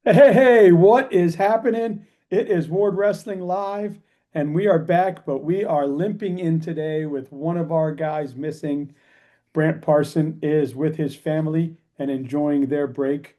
Hey, what is happening? It is Ward Wrestling Live, and we are back, but we are limping in today with one of our guys missing. Brant Parson is with his family and enjoying their break.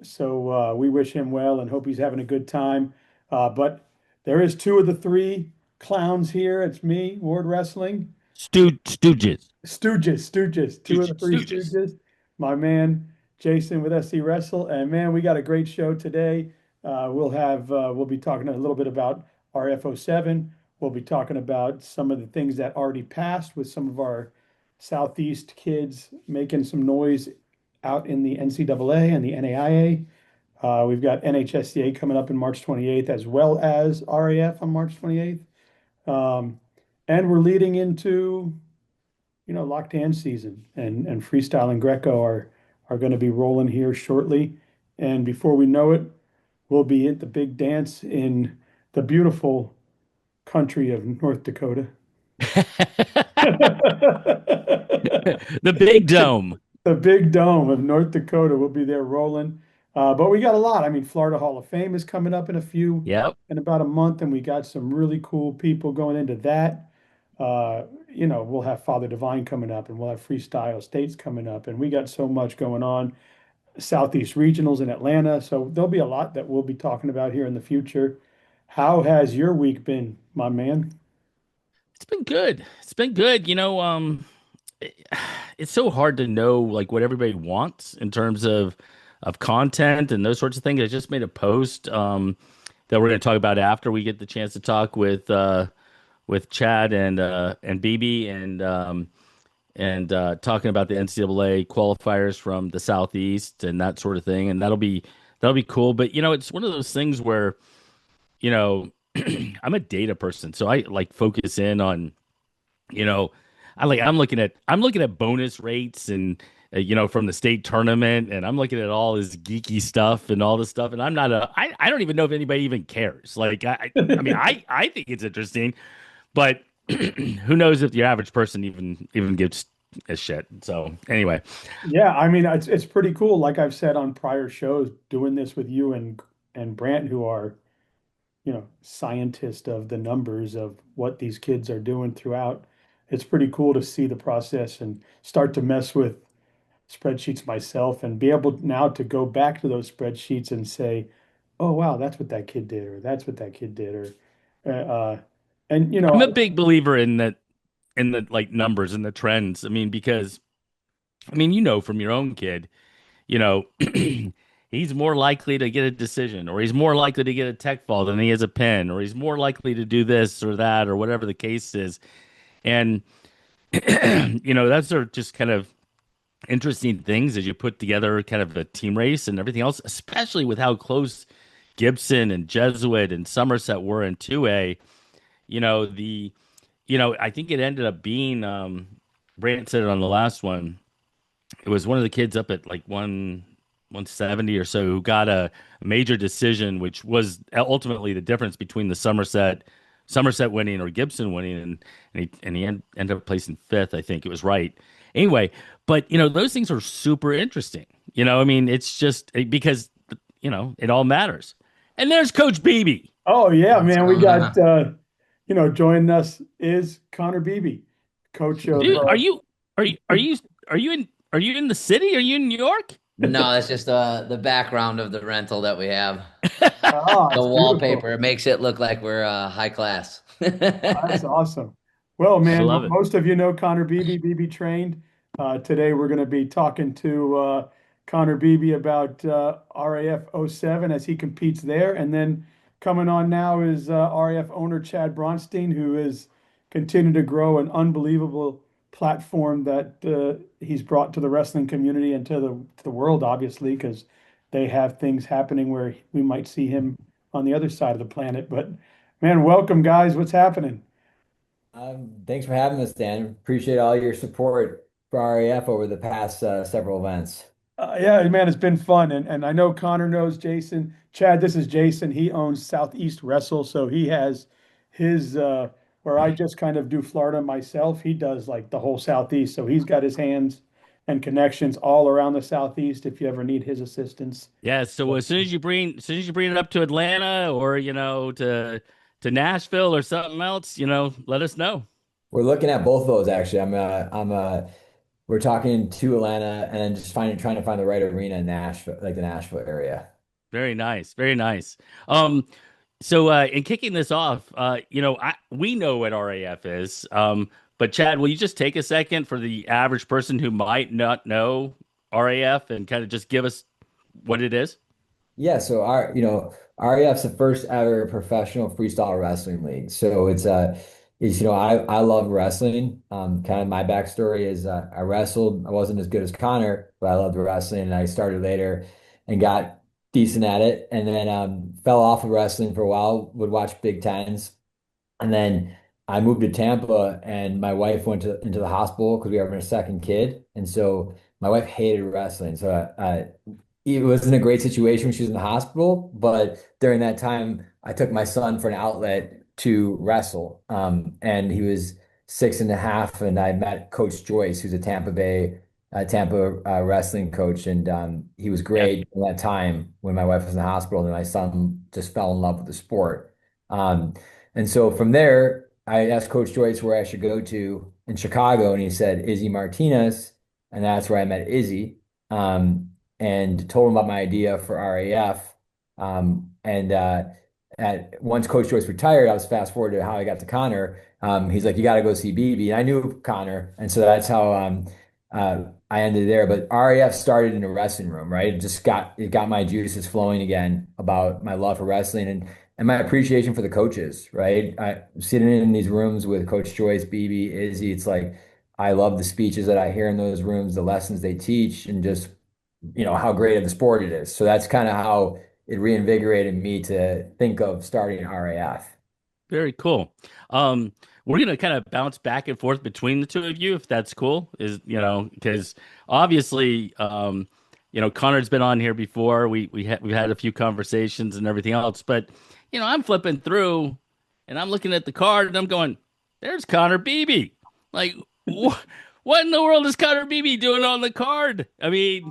So we wish him well and hope he's having a good time. But there is two of the three clowns here. It's me, Ward Wrestling. Stooges. Stooges, two of the three Stooges. Stooges. My man Jason with SC Wrestle, and man, we got a great show today. We'll be talking a little bit about RF07. We'll be talking about some of the things that already passed with some of our Southeast kids making some noise out in the NCAA and the NAIA. We've got NHSCA coming up in March 28th, as well as RAF on March 28th. And we're leading into locked hand season and freestyle and Greco are going to be rolling here shortly. And before we know it, we'll be at the big dance in the beautiful country of North Dakota. The big dome. The big dome of North Dakota will be there rolling. But we got a lot. I mean, Florida Hall of Fame is coming up Yep. in about a month, and we got some really cool people going into that. We'll have Father Divine coming up, and we'll have Freestyle States coming up, and we got so much going on. Southeast Regionals in Atlanta, so there'll be a lot that we'll be talking about here in the future. How has your week been, my man? It's been good. It's been good. It- it's so hard to know like what everybody wants in terms of content and those sorts of things. I just made a post that we're going to talk about after we get the chance to talk with Chad and Beebe and talking about the NCAA qualifiers from the Southeast and that sort of thing. And that'll be cool. But it's one of those things where you know, I'm a data person, so I like focus in on, you know, I'm looking at bonus rates and from the state tournament, and I'm looking at all this geeky stuff and all this stuff, and I don't even know if anybody even cares. Like I mean I think it's interesting, but who knows if the average person even gives a shit. So anyway, Yeah, I mean it's pretty cool. Like I've said on prior shows, doing this with you and Brant, who are scientists of the numbers of what these kids are doing throughout. It's pretty cool to see the process and start to mess with spreadsheets myself and be able now to go back to those spreadsheets and say, oh, wow, that's what that kid did, or that's what that kid did, or, and I'm a big believer in the like numbers and the trends. I mean, because from your own kid, you know, he's more likely to get a decision, or he's more likely to get a tech fall than he is a pen, or he's more likely to do this or that, or whatever the case is. And, that's are just kind of interesting things as you put together kind of a team race and everything else, especially with how close Gibson and Jesuit and Somerset were in 2A. I think it ended up being, Brant said it on the last one. It was one of the kids up at like 170 or so who got a major decision, which was ultimately the difference between the Somerset winning or Gibson winning, and he ended up placing fifth. I think it was right. Anyway, but those things are super interesting. I mean, it's just because it all matters. And there's Coach Beebe. oh yeah, What's man, we going got, on? joining us is Conor Beebe, coach of, Dude, are you in the city? Are you in New York? No, it's just the background of the rental that we have. The it's beautiful. wallpaper, it makes it look like we're high class. That's awesome. Well, I man, love it. most of you know Connor Beebe, Beebe trained. Today we're going to be talking to Connor Beebe about RAF07 as he competes there. And then coming on now is RAF owner Chad Bronstein, who is continuing to grow an unbelievable platform that he's brought to the wrestling community and to the world, obviously, because they have things happening where we might see him on the other side of the planet. But man, welcome, guys. What's happening? Thanks for having us, Dan. Appreciate all your support for RAF over the past several events. Yeah, man, it's been fun. And I know Connor knows Jason. Chad, this is Jason. He owns Southeast Wrestle. So he has his, where I just kind of do Florida myself. He does like the whole Southeast. So he's got his hands and connections all around the Southeast if you ever need his assistance. Yeah, so as soon as you bring it up to Atlanta or to Nashville or something else, let us know. We're looking at both of those actually. We're talking to Atlanta and then just trying to find the right arena in Nashville, like the Nashville area. Very nice, very nice. So in kicking this off, we know what RAF is. But Chad, will you just take a second for the average person who might not know RAF and kind of just give us what it is? Yeah, so RAF's the first ever professional freestyle wrestling league. So I love wrestling. Kind of my backstory is I wrestled. I wasn't as good as Connor, but I loved wrestling, and I started later and got decent at it, and then fell off of wrestling for a while. Would watch Big Tens, and then I moved to Tampa, and my wife went into the hospital because we were having a second kid, and so my wife hated wrestling. So it wasn't a great situation when she was in the hospital, but during that time, I took my son for an outlet to wrestle. And he was 6.5, and I met Coach Joyce, who's a Tampa wrestling coach, and he was Yeah, great in that time when my wife was in the hospital, and my son just fell in love with the sport. Um, and so from there, I asked Coach Joyce where I should go to in Chicago, and he said Izzy Martinez, and that's where I met Izzy. And told him about my idea for RAF. And once Coach Joyce retired, I was fast forward to how I got to Conor. He's like, you got to go see Beebe. And I knew Conor. And so that's how I ended there. But RAF started in a wrestling room, right? It got my juices flowing again about my love for wrestling and my appreciation for the coaches, right? I sitting in these rooms with Coach Joyce, Beebe, Izzy. It's like I love the speeches that I hear in those rooms, the lessons they teach, and just how great of the sport it is. So that's kind of how it reinvigorated me to think of starting RAF. very cool. Um, we're gonna kind of bounce back and forth between the two of you, if that's cool. Because obviously, Connor's been on here before. We've had a few conversations and everything else, but I'm flipping through and I'm looking at the card and I'm going, "There's Connor Beebe." Like, what in the world is Connor Beebe doing on the card? I mean,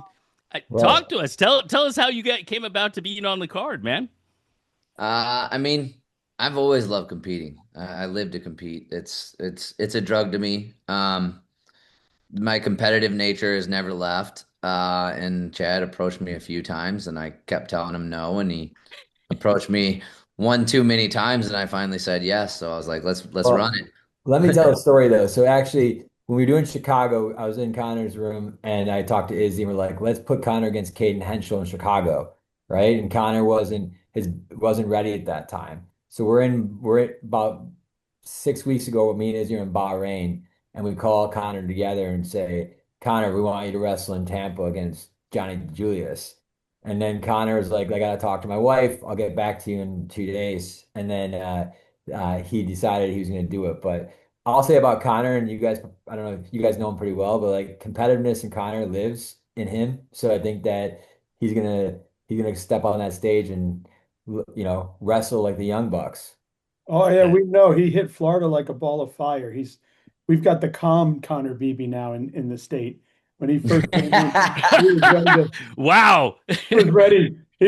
talk Well, to us. Tell us how you came about to being on the card, man. I mean, I've always loved competing. I live to compete. It's a drug to me. My competitive nature has never left. And Chad approached me a few times, and I kept telling him no, and he approached me one too many times, and I finally said yes. So I was like, let's run well, it. let me tell a story though. So actually, when we were doing Chicago, I was in Connor's room and I talked to Izzy and we're like, let's put Connor against Caden Henschel in Chicago, right? And Connor wasn't ready at that time. So about 6 weeks ago, me and Izzy are in Bahrain, and we call Connor together and say, Connor, we want you to wrestle in Tampa against Johnny Julius. And then Connor was like, I gotta talk to my wife. I'll get back to you in 2 days. And then he decided he was going to do it. But I'll say about Connor, and you guys, I don't know if you guys know him pretty well, but like competitiveness in Connor lives in him. So I think that he's gonna step on that stage and wrestle like the Young Bucks. Oh yeah, we know he hit Florida like a ball of fire. We've got the calm Connor Beebe now in the state. When he first came in, he was ready to Wow. he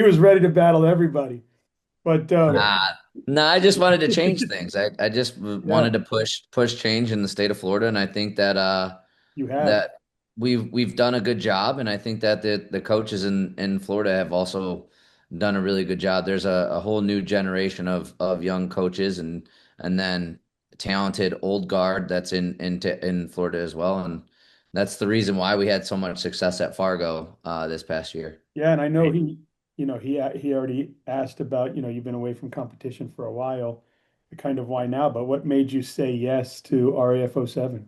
was ready to battle everybody. But Yeah. No, I just wanted to change things. I just yeah, wanted to push change in the state of Florida, and I think that you have. that we've done a good job, and I think that the coaches in Florida have also done a really good job. There's a whole new generation of young coaches and then talented old guard that's in Florida as well, and that's the reason why we had so much success at Fargo this past year. Yeah, and I know he already asked about, you've been away from competition for a while, kind of why now, but what made you say yes to RAF07?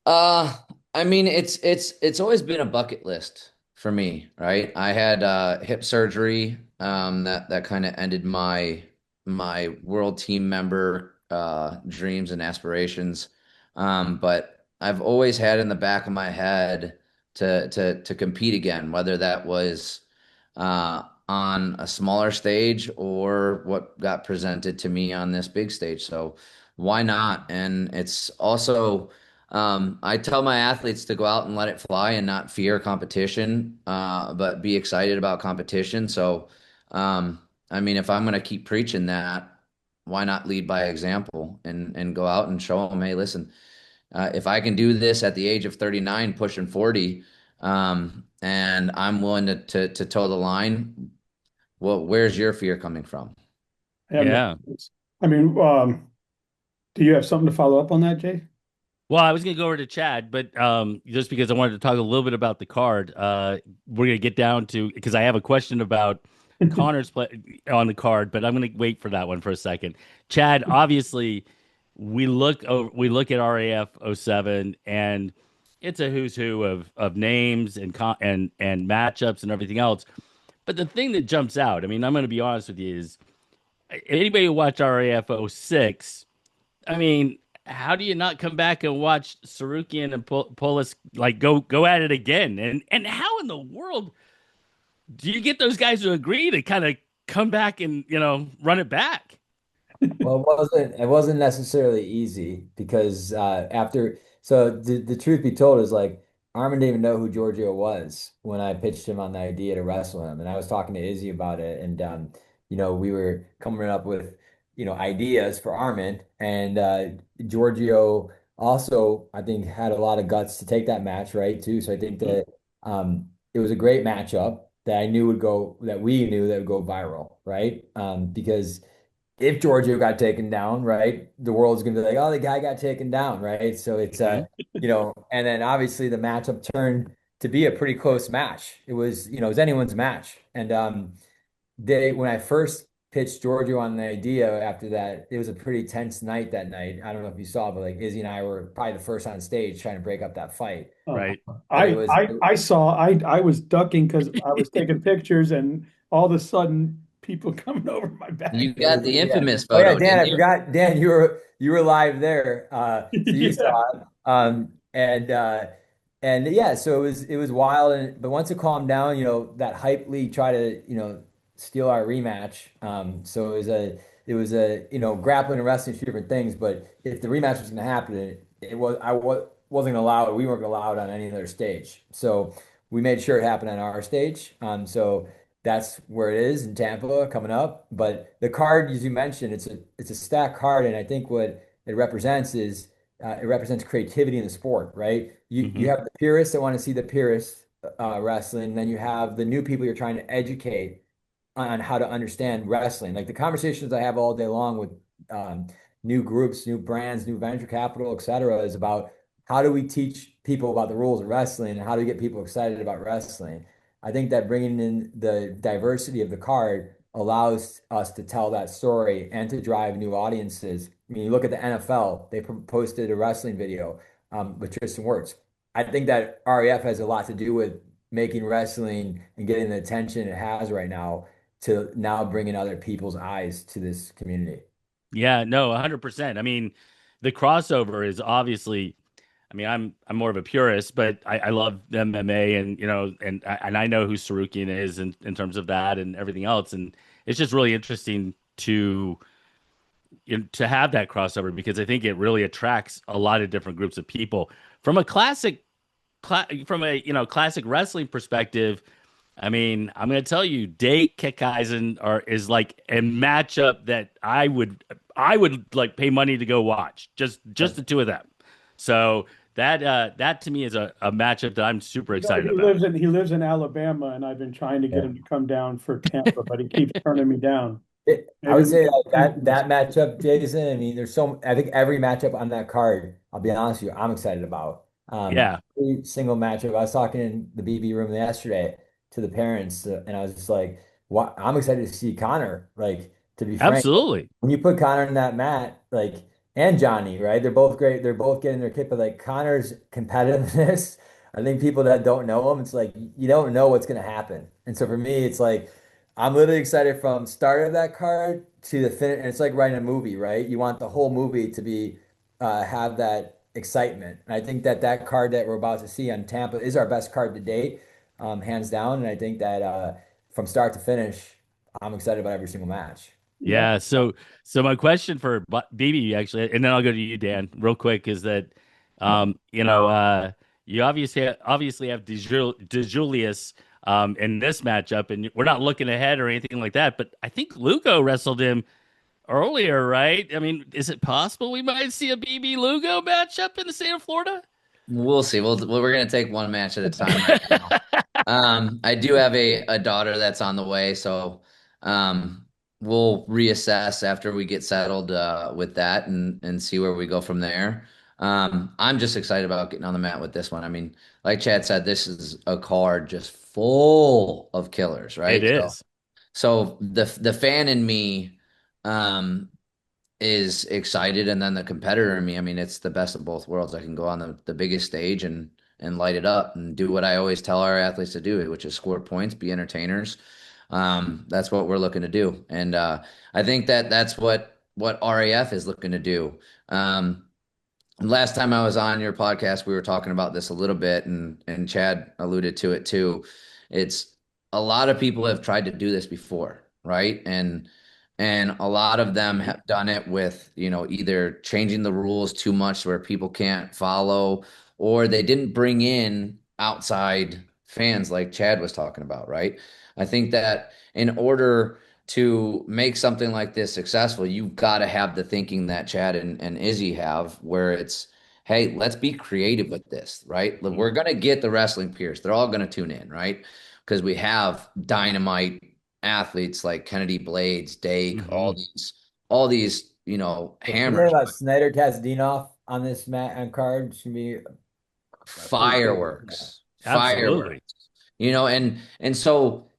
Uh, I mean, it's always been a bucket list for me, right? I had hip surgery that kind of ended my world team member dreams and aspirations. But I've always had in the back of my head to compete again, whether that was on a smaller stage or what got presented to me on this big stage. So why not? And it's also I tell my athletes to go out and let it fly and not fear competition, but be excited about competition. So, I mean, if I'm going to keep preaching that, why not lead by example and go out and show them, hey, listen, if I can do this at the age of 39, pushing 40, and I'm willing to toe the line, well, where's your fear coming from? Yeah, Yeah. I mean, do you have something to follow up on that, Jay? Well, I was going to go over to Chad, but just because I wanted to talk a little bit about the card, we're going to get down to because I have a question about Connor's play on the card, but I'm going to wait for that one for a second. Chad, obviously, we look at RAF07, and it's a who's who of names and matchups and everything else. But the thing that jumps out, I mean, I'm going to be honest with you, is anybody who watched RAF06. I mean, how do you not come back and watch Sarukian and Polis like go at it again? And how in the world do you get those guys to agree to kind of come back and run it back? Well, it wasn't necessarily easy because the truth be told is like Armin didn't even know who Giorgio was when I pitched him on the idea to wrestle him, and I was talking to Izzy about it, and we were coming up with ideas for Armin, and Giorgio also I think had a lot of guts to take that match right too. So I think Mhm. that it was a great matchup that I knew would go that we knew that would go viral, right? Because if Giorgio got taken down, right, the world's gonna be like, oh, the guy got taken down, right? So it's Mhm. and then obviously the matchup turned to be a pretty close match. It was anyone's match. And they when I first pitched Giorgio on the idea after that, it was a pretty tense night that night. I don't know if you saw, but like Izzy and I were probably the first on stage trying to break up that fight. Oh, Right. But I saw, I was ducking because I was taking pictures and all of a sudden people coming over my You back. It got was, the yeah. infamous Oh yeah, photo, Dan, didn't I you? forgot. Dan, you were live there. So you Yeah. saw it. And yeah, so it was wild but once it calmed down, that hype league tried to, steal our rematch. So it was a grappling and wrestling two different things, but if the rematch was gonna happen, wasn't gonna allow it. We weren't gonna allow it on any other stage. So we made sure it happened on our stage. So that's where it is in Tampa coming up. But the card, as you mentioned, it's a stacked card, and I think what it represents is it represents creativity in the sport, right? You Hmm. have the purists that want to see the purists wrestling, and then you have the new people you're trying to educate on how to understand wrestling. Like the conversations I have all day long with um, new groups, new brands, new venture capital, et cetera, is about how do we teach people about the rules of wrestling and how do we get people excited about wrestling. I think that bringing in the diversity of the card allows us to tell that story and to drive new audiences. I mean, you look at the NFL, they posted a wrestling video with Tristan Wirtz. I think that REF has a lot to do with making wrestling and getting the attention it has right now to now bringing other people's eyes to this community. Yeah, no, 100%. I mean, the crossover is obviously. I mean, I'm more of a purist, but I love MMA and and I know who Sarukian is in terms of that and everything else, and it's just really interesting to have that crossover because I think it really attracts a lot of different groups of people from a from a classic wrestling perspective. I mean, I'm going to tell you, Dake Keckeisen is like a matchup that I would like pay money to go watch. Just the two of them. So that to me is a matchup that I'm super excited about. He lives in Alabama, and I've been trying to get Yeah. him to come down for Tampa, but he keeps turning me down. I Maybe would we say can like do that matchup, Jason. I mean, I think every matchup on that card, I'll be honest with you, I'm excited about. Yeah, Every single matchup. I was talking in the BB room yesterday to the parents, and I was just like, "What?" I'm excited to see Connor. Like, to be frank, absolutely. when you put Connor in that mat, like, and Johnny, right? They're both great. They're both getting their kit, but like Connor's competitiveness, I think people that don't know him, it's like you don't know what's gonna happen. And so for me, it's like. I'm literally excited from start of that card to the finish. And it's like writing a movie, right? You want the whole movie to be have that excitement. And I think that that card that we're about to see on Tampa is our best card to date, hands down. And I think that from start to finish, I'm excited about every single match. Yeah. Yeah. So my question for BB actually, and then I'll go to you, Dan, real quick, is that You know, you obviously have DeJulius in this matchup, and we're not looking ahead or anything like that. But I think Lugo wrestled him earlier, right? I mean, is it possible we might see a BB Lugo matchup in the state of Florida? We'll see. We're gonna take one match at a time right now. I do have a daughter that's on the way, so um, we'll reassess after we get settled with that and see where we go from there. I'm just excited about getting on the mat with this one. I mean, like Chad said, this is a card just full of killers, It right? So is. so the fan in me um is excited, and then the competitor in me, I mean, it's the best of both worlds. I can go on the biggest stage and light it up and do what I always tell our athletes to do, which is score points, be entertainers. That's what we're looking to do. And I think that that's what RAF is looking to do. Last time I was on your podcast, we were talking about this a little bit, and Chad alluded to it too. It's a lot of people have tried to do this before, right? And a lot of them have done it with, either changing the rules too much where people can't follow, or they didn't bring in outside fans like Chad was talking about, right? I think that in order to make something like this successful, you've got to have the thinking that Chad and Izzy have, where it's, hey, let's be creative with this, right? We're going to get the wrestling peers. They're all going to tune in, right? Because we have dynamite athletes like Kennedy Blades, Dake, Hmm. all these, What do you think hammers, about Snyder Tazadinov on this mat and card? Should be a pretty cool. Yeah. Absolutely. fireworks, and so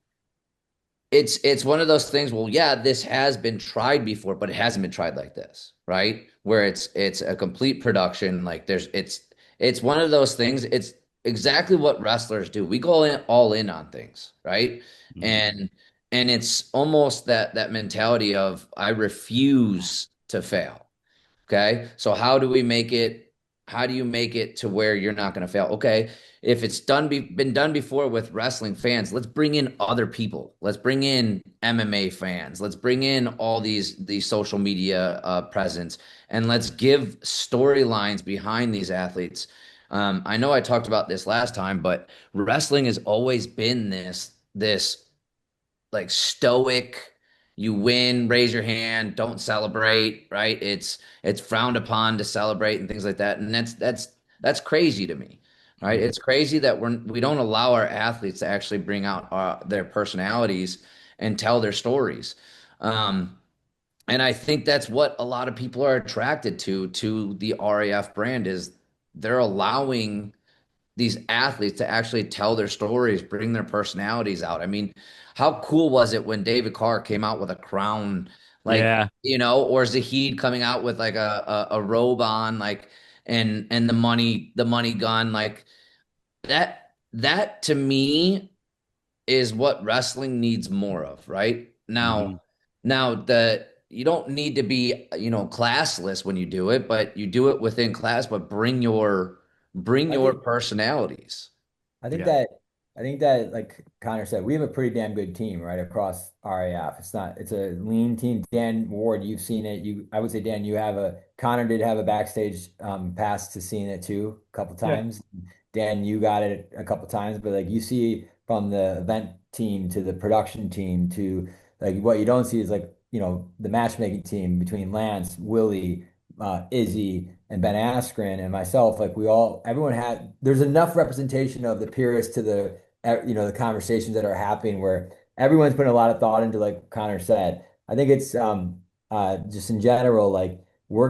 it's one of those things. Well, yeah, this has been tried before, but it hasn't been tried like this, right? Where it's a complete production. Like it's one of those things. It's exactly what wrestlers do. We go in all in on things, right? Mhm. And it's almost that mentality of I refuse to fail. Okay. So how do you make it to where you're not going to fail? Okay. If it's been done before with wrestling fans, let's bring in other people. Let's bring in MMA fans. Let's bring in all these social media presence, and let's give storylines behind these athletes. I know I talked about this last time, but wrestling has always been this like stoic, you win, raise your hand, don't celebrate, right? It's frowned upon to celebrate and things like that. And that's crazy to me, right? Mhm. It's crazy that we don't allow our athletes to actually bring out their personalities and tell their stories. Um, and I think that's what a lot of people are attracted to the RAF brand is they're allowing these athletes to actually tell their stories, bring their personalities out. I mean, how cool was it when David Carr came out with a crown, like, Yeah. or Zahid coming out with like a robe on, like, and the money gun, like that to me is what wrestling needs more of, right? Hmm. Now the you don't need to be, classless when you do it, but you do it within class, but bring I your think personalities. I think Yeah. that I think that like Connor said, we have a pretty damn good team right across RAF. It's a lean team. Dan Ward, you've seen it. I would say Dan, Connor did have a backstage pass to seeing it too a couple Yeah. times. Dan, you got it a couple times, but like you see from the event team to the production team to like what you don't see is like, the matchmaking team between Lance, Willie, Izzy and Ben Askren and myself, like everyone there's enough representation of the peers to the conversations that are happening where everyone's putting a lot of thought into, like Connor said. I think it's just in general, like we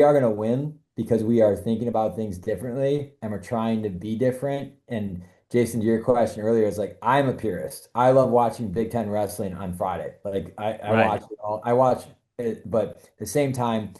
are gonna win because we are thinking about things differently and we're trying to be different. And Jason, to your question earlier, is like I'm a purist. I love watching Big Ten wrestling on Friday. Like I Right. watch it all, I watch it, but at the same time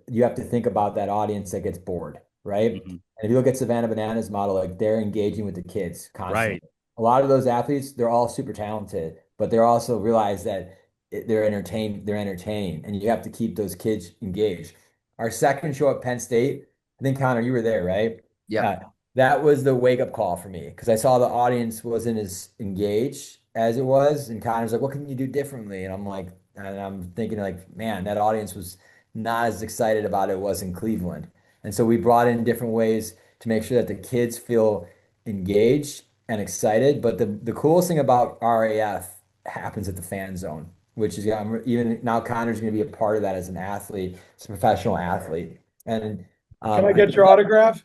you have to think about that audience that gets bored, right? Hmm. And if you look at Savannah Bananas model, like they're engaging with the kids Right. constantly. A lot of those athletes, they're all super talented, but they're also realize that they're entertaining, and you have to keep those kids engaged. Our second show at Penn State, I think Connor, you were there, right? Uh, Yep. that was the wake up call for me because I saw the audience wasn't as engaged as it was, and Connor's like, "What can you do differently?" And I'm thinking like, man, that audience was not as excited about it was in Cleveland. And so we brought in different ways to make sure that the kids feel engaged and excited. But the coolest thing about RAF happens at the fan zone, which is even now Connor's going to be a part of that as an athlete, as a professional athlete. And Can I I get think your autograph?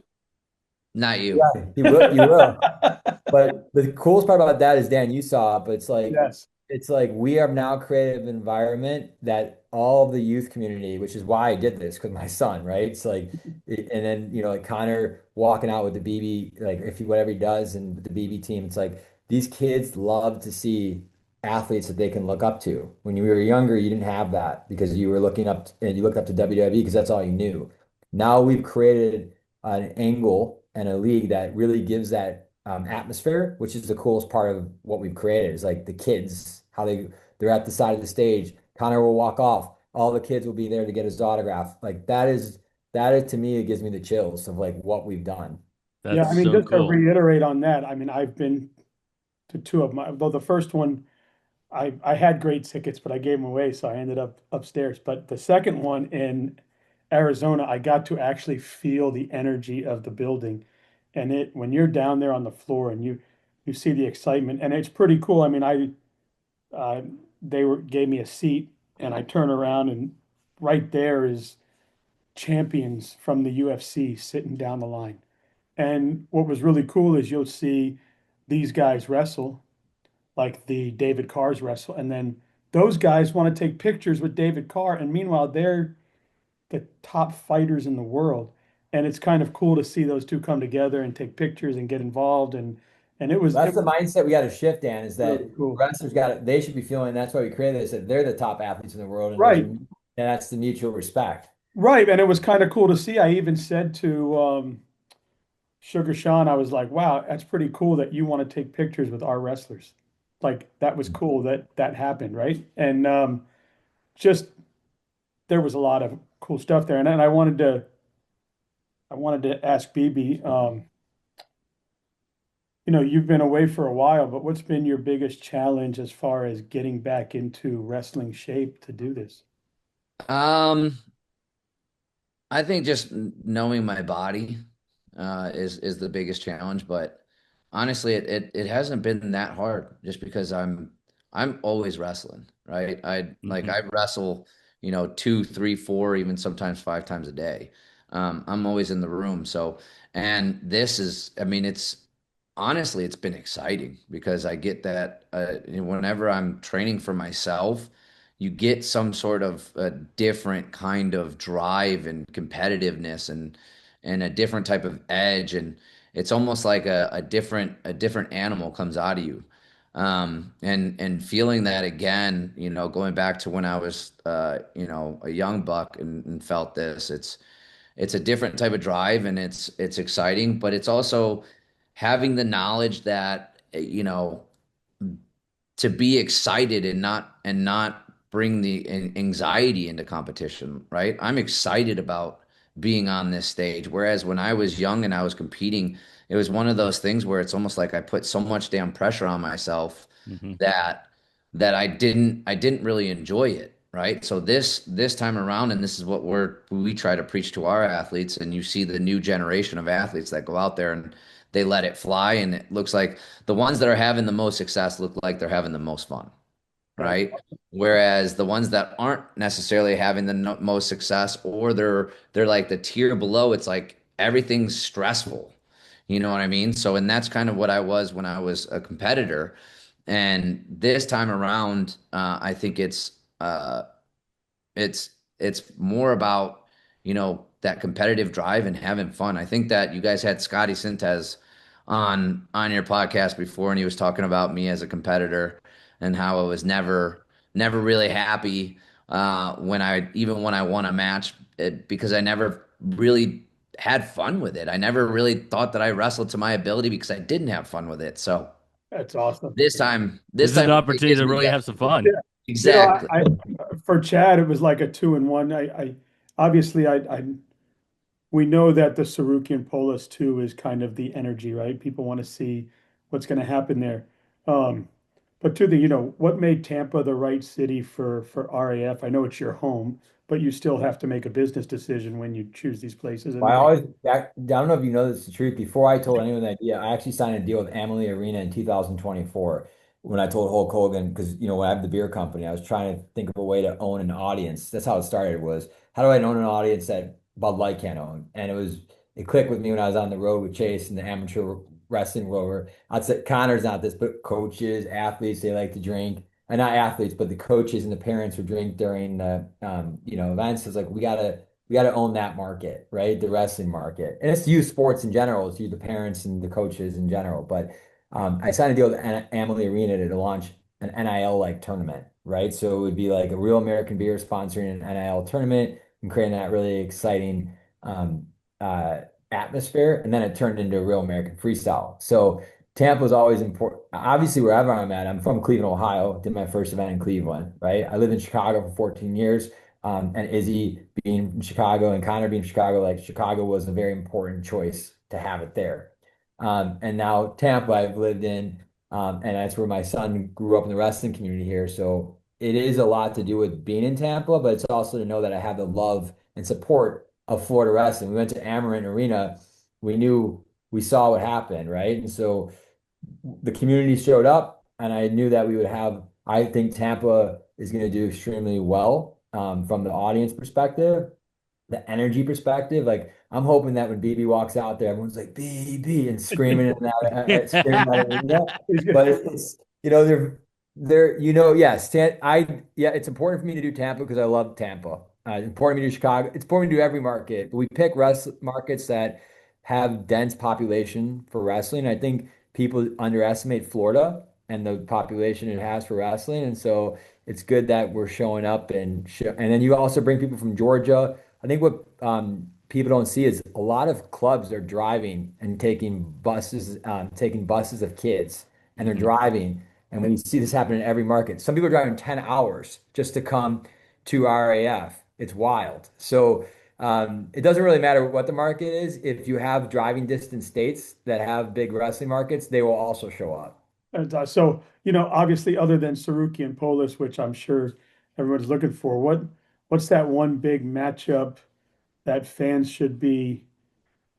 Not you. yeah, you will. But the coolest part about that is, Dan, you saw it, but Yes. it's like we have now created an environment that all of the youth community, which is why I did this because my son, right? It's like, and then like Connor walking out with the BB, like if he whatever he does, and with the BB team, it's like these kids love to see athletes that they can look up to. When you were younger, you didn't have that because you were looking up and you looked up to WWE because that's all you knew. Now we've created an angle and a league that really gives that atmosphere, which is the coolest part of what we've created. Is like the kids, how they're at the side of the stage. Connor will walk off. All the kids will be there to get his autograph. Like that is to me, it gives me the chills of like what we've done. Yeah, That's I mean, so just to cool. reiterate on that, I mean, I've been to two of my, though the first one, I had great tickets, but I gave them away, so I ended up upstairs. But the second one in Arizona, I got to actually feel the energy of the building. And when you're down there on the floor and you see the excitement, and it's pretty cool. I mean, uh, gave me a seat, and I turn around, and right there is champions from the UFC sitting down the line. And what was really cool is you'll see these guys wrestle, like the David Carrs wrestle, and then those guys want to take pictures with David Carr, and meanwhile they're the top fighters in the world. And it's kind of cool to see those two come together and take pictures and get involved, and it That's the was mindset we got to shift, Dan, is really that cool. wrestlers they should be feeling, that's why we created this, that they're the top athletes in the world and Right, and that's the mutual respect. right. And it was kind of cool to see. I even said to Sugar Sean, I was like, wow, that's pretty cool that you want to take pictures with our wrestlers. Like that was cool that that happened, right? And just there was a lot of cool stuff there. And I wanted to ask Beebe, you've been away for a while, but what's been your biggest challenge as far as getting back into wrestling shape to do this? Um, I think just knowing my body is the biggest challenge, but honestly, it hasn't been that hard just because I'm always wrestling, right? I wrestle, two, three, four, even sometimes five times a day. I'm always in the room. So, and this is, I mean, it's honestly, it's been exciting because I get that whenever I'm training for myself, you get some sort of a different kind of drive and competitiveness and a different type of edge, and it's almost like a different animal comes out of you. And feeling that again, going back to when I was a young buck and felt this, it's a different type of drive, and it's exciting, but it's also having the knowledge that to be excited and not bring the anxiety into competition, right? I'm excited about being on this stage. Whereas when I was young and I was competing, it was one of those things where it's almost like I put so much damn pressure on myself Hmm. that I didn't really enjoy it, right? So this time around, and this is what we try to preach to our athletes, and you see the new generation of athletes that go out there and they let it fly, and it looks like the ones that are having the most success look like they're having the most fun, That's right? Whereas the ones that aren't necessarily having the most success, or they're like the tier below, it's like everything's stressful. You know what I mean? So, and that's kind of what I was when I was a competitor. And this time around, I think uh, it's more about, that competitive drive and having fun. I think that you guys had Scotty Sintez on your podcast before, and he was talking about me as a competitor and how I was never really happy when I won a match, because I never really had fun with it. I never really thought that I wrestled to my ability because I didn't have fun with it. So that's awesome. this This is time an it opportunity gives to me really that have some fun. exactly. For Chad, it was like a 2-1. I obviously we know that the Sarukian Polis too is kind of the energy, right? People want to see what's going to happen there. Um, But to the, what made Tampa the right city for RAF? I know it's your home, but you still have to make a business decision when you choose these places. And I why? always, I don't know if you know this is the truth. Before I told anyone the idea, I actually signed a deal with Amalie Arena in 2024 when I told Hulk Hogan, because, when I have the beer company, I was trying to think of a way to own an audience. That's how it started was, how do I own an audience that Bud Light can't own? And it clicked with me when I was on the road with Chase and the amateur wrestling rover. I'd say Connor's not this, but coaches, athletes, they like to drink. And not athletes, but the coaches and the parents would drink during the, events. It's like, we got to own that market, right? The wrestling market. And it's youth sports in general. It's you, the parents and the coaches in general. But I signed a deal with Amalie Arena to launch an NIL like tournament, right? So it would be like a Real American Beer sponsoring an NIL tournament and creating that really exciting um, uh, atmosphere. And then it turned into a Real American Freestyle. So Tampa is always important. Obviously, wherever I'm at, I'm from Cleveland, Ohio. Did my first event in Cleveland, right? I lived in Chicago for 14 years. And Izzy being from Chicago and Conor being from Chicago, like Chicago was a very important choice to have it there. And now Tampa, I've lived in, and that's where my son grew up in the wrestling community here. So it is a lot to do with being in Tampa, but it's also to know that I have the love and support of Florida wrestling. We went to Amarin Arena. We saw what happened, right? And so the community showed up, and I knew that we would have. I think Tampa is going to do extremely well from the audience perspective, the energy perspective. Like I'm hoping that when Beebe walks out there, everyone's like Beebe and screaming and screaming at arena. He's But good. it's they're yes, yeah, it's important for me to do Tampa because I love Tampa. It's important for me to do Chicago. It's important to do every market. But we pick markets that have dense population for wrestling. I think people underestimate Florida and the population it has for wrestling, and so it's good that we're showing up and then you also bring people from Georgia. I think what people don't see is a lot of clubs are driving and taking buses of kids, and they're Mhm. driving. And when you see this happen in every market, some people are driving 10 hours just to come to RAF. It's wild. So it doesn't really matter what the market is. If you have driving distance states that have big wrestling markets, they will also show up. And, so, obviously, other than Saruki and Polis, which I'm sure everyone's looking for, what's that one big matchup that fans should be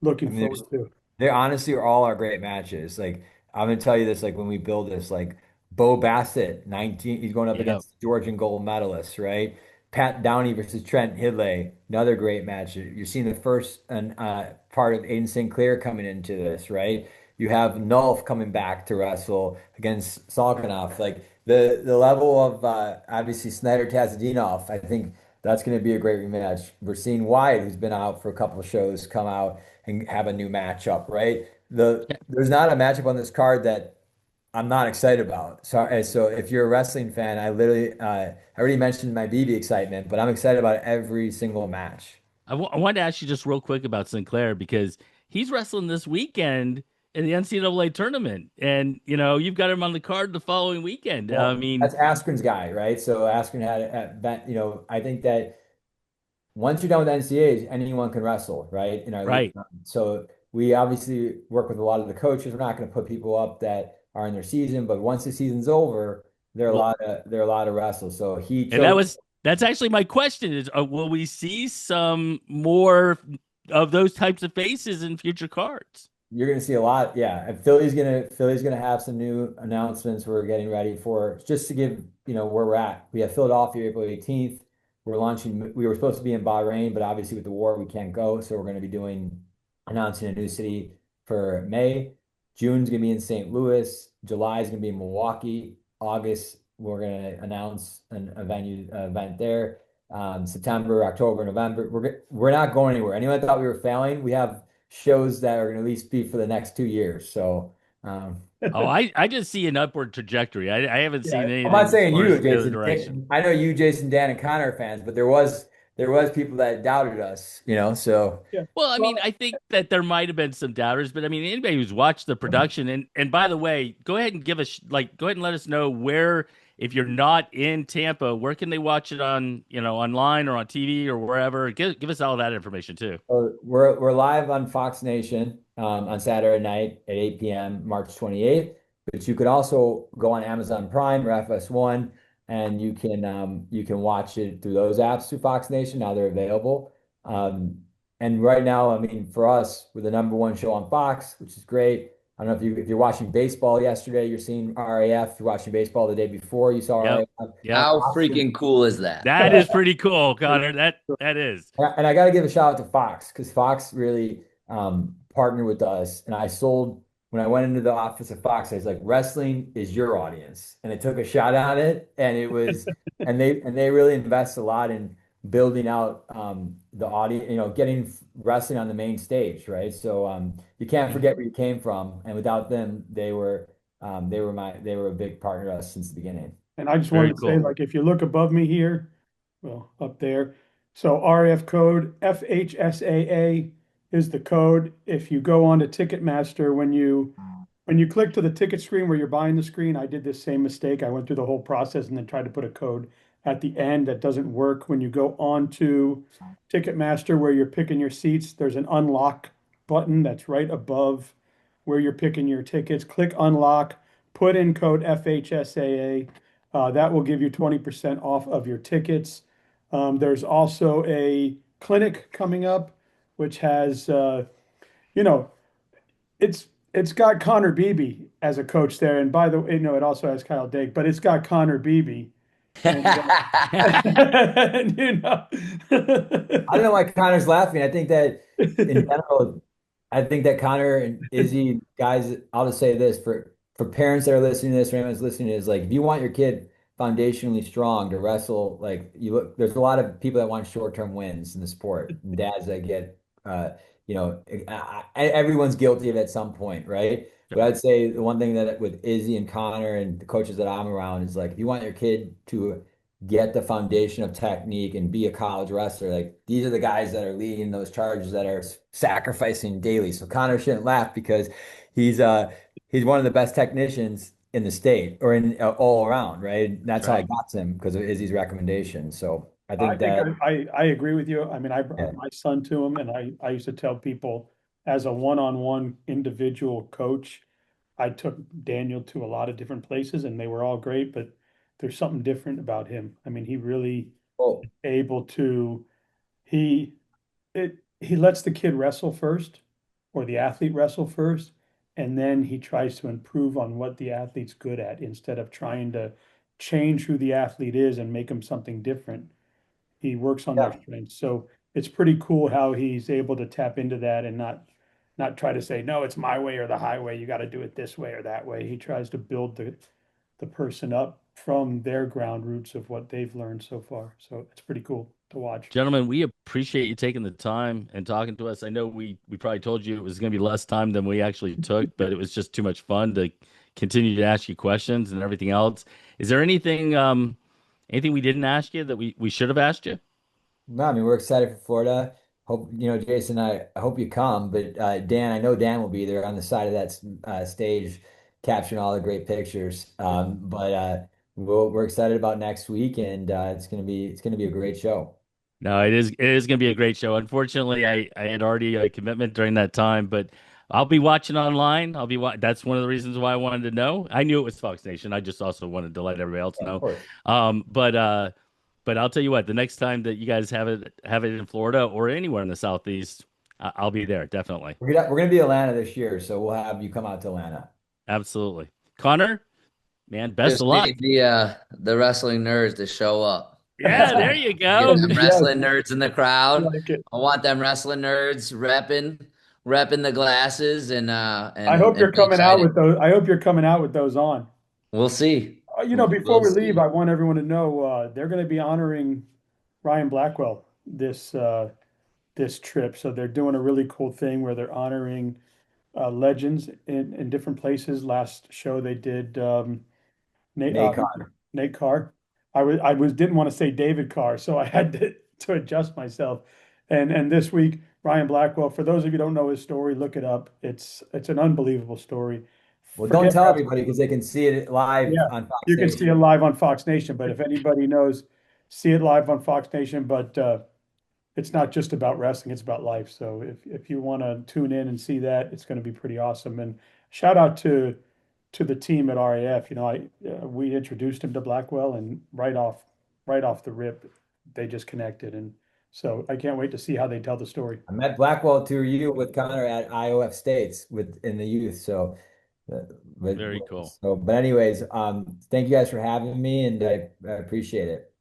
I looking mean, forward to? they honestly are all our great matches. Like I'm gonna tell you this, like when we build this, like Bo Bassett, 19, he's going up Yeah. against Georgian gold medalist, right? Pat Downey versus Trent Hidlay, another great match. You're seeing the first part of Aiden Sinclair coming into this, right? You have Nulf coming back to wrestle against Salkinov. Like the level of obviously Snyder Tazadinov, I think that's going to be a great rematch. We're seeing Wyatt, who's been out for a couple of shows, come out and have a new matchup, right? There's not a matchup on this card that I'm not excited about. So if you're a wrestling fan, I already mentioned my BB excitement, but I'm excited about every single match. I wanted to ask you just real quick about Sinclair because he's wrestling this weekend in the NCAA tournament, and you've got him on the card the following weekend. I Well, mean, that's Askren's guy, right? So Askren I think that once you're done with NCAAs, anyone can wrestle, right? In our league. right. So we obviously work with a lot of the coaches. We're not going to put people up that are in their season, but once the season's over, Well, they're allowed to wrestle. So he and chose. that's actually my question is, will we see some more of those types of faces in future cards? You're going to see a lot, yeah. And Philly's gonna have some new announcements we're getting ready for. Just to give where we're at. We have Philadelphia April 18th. We're launching. We were supposed to be in Bahrain, but obviously with the war we can't go. So we're going to be announcing a new city for May. June's going to be in St. Louis. July is going to be in Milwaukee. August we're going to announce a venue event there. September, October, November. We're not going anywhere. Anyone thought we were failing? We have shows that are going to at least be for the next 2 years. So Oh, I just see an upward trajectory. I haven't Yeah, seen I'm not anything as saying far you, as the other Jason. direction. I know you, Jason, Dan, and Connor are fans, but there was people that doubted us, so yeah. Well, I mean, Well, I think that there might have been some doubters, but I mean, anybody who's watched the production and by the way, go ahead and give us go ahead and let us know where if you're not in Tampa, where can they watch it on, online or on TV or wherever? Give us all that information too. we're live on Fox Nation on Saturday night at 8 p.m. March 28th. but you could also go on Amazon Prime or FS1 and you can watch it through those apps through Fox Nation. Now they're available. Um, and right now, I mean, for us, we're the number one show on Fox, which is great. I don't know if you're watching baseball yesterday, you're seeing RAF. If you're watching baseball the day before, you saw Yep. RAF. Yep. How freaking cool is that? That is pretty cool, Connor. That is. And I got to give a shout out to Fox because Fox really partnered with us. And when I went into the office of Fox, I was like, wrestling is your audience. And I took a shot at it. And they really invest a lot in building out the audience, getting wrestling on the main stage, right? So you can't forget where you came from. And without them, they were a big partner to us since the beginning. And I just Very wanted to say, cool. like, if you look above me here, well, up there, so RF code FHSAA is the code. If you go on to Ticketmaster, when you click to the ticket screen where you're buying the screen, I did this same mistake. I went through the whole process and then tried to put a code at the end that doesn't work. When you go on to Ticketmaster where you're picking your seats, there's an unlock button that's right above where you're picking your tickets. Click unlock, put in code FHSAA. That will give you 20% off of your tickets. There's also a clinic coming up, which has, you know, it's got Connor Beebe as a coach there, and by the way, it also has Kyle Dake, but it's got Connor Beebe, and, and, I don't know why Connor's laughing. I think that in general, I think that Connor and Izzy, guys, I'll just say this for parents that are listening to this, or anyone's listening, is like if you want your kid foundationally strong to wrestle, like there's a lot of people that want short-term wins in the sport, and dads that get, everyone's guilty of it at some point, right? But I'd say the one thing that with Izzy and Connor and the coaches that I'm around is like if you want your kid to get the foundation of technique and be a college wrestler. Like these are the guys that are leading those charges that are sacrificing daily. So Connor shouldn't laugh because he's uh he's one of the best technicians in the state or in all around, right? And that's how I Right. got to him because of Izzy's recommendation. So I I think think that I agree with you. I mean, I yeah. brought my son to him, and I used to tell people as a one-on-one individual coach, I took Daniel to a lot of different places, and they were all great, but there's something different about him. I mean, he really Oh, able to he he lets the kid wrestle first or the athlete wrestle first, and then he tries to improve on what the athlete's good at instead of trying to change who the athlete is and make him something different. He works on their yeah. strengths. So it's pretty cool how he's able to tap into that and not try to say, no, it's my way or the highway. You got to do it this way or that way. He tries to build the person up from their ground roots of what they've learned so far. So it's pretty cool to watch. Gentlemen, we appreciate you taking the time and talking to us. I know we probably told you it was going to be less time than we actually took, but it was just too much fun to continue to ask you questions and everything else. Is there anything we didn't ask you that we should have asked you? No, I mean we're excited for Florida. Hope Jason. I hope you come, but Dan, I know Dan will be there on the side of that stage, capturing all the great pictures. But we're excited about next week, and it's gonna be a great show. No, it is going to be a great show. Unfortunately, I had already a commitment during that time, but I'll be watching online. That's one of the reasons why I wanted to know. I knew it was Fox Nation. I just also wanted to let everybody else Yeah, of know. course. But I'll tell you what, the next time that you guys have it in Florida or anywhere in the Southeast, I'll be there definitely. We're gonna be Atlanta this year, so we'll have you come out to Atlanta. Absolutely. Connor, man, best Just of luck. need the wrestling nerds to show up. Yeah, there you Get go. them Yes, wrestling nerds in the I crowd. like it. I want them wrestling nerds repping the glasses and I hope you're be coming out excited. with those. I hope you're coming out with those on. We'll see. Before We'll we leave, see. I want everyone to know they're going to be honoring Ryan Blackwell this trip. So they're doing a really cool thing where they're honoring legends in different places. Last show they did Nate, Nate Conor. Nate Carr. I didn't want to say David Carr, so I had to adjust myself. And this week, Ryan Blackwell. For those of you who don't know his story, look it up. It's an unbelievable story. Well, don't Forget tell wrestling. everybody because they can see it live Yeah, on Fox you can see it Nation. live on Fox Nation. But if anybody knows, see it live on Fox Nation. But it's not just about wrestling; it's about life. So if you want to tune in and see that, it's going to be pretty awesome. And shout out to to the team at RAF. We introduced him to Blackwell, and right off the rip, they just connected. And so I can't wait to see how they tell the story. I met Blackwell through you with Conor at IOF States with in the youth. Uh, but, Very cool. but anyways, thank you guys for having me, and I appreciate it.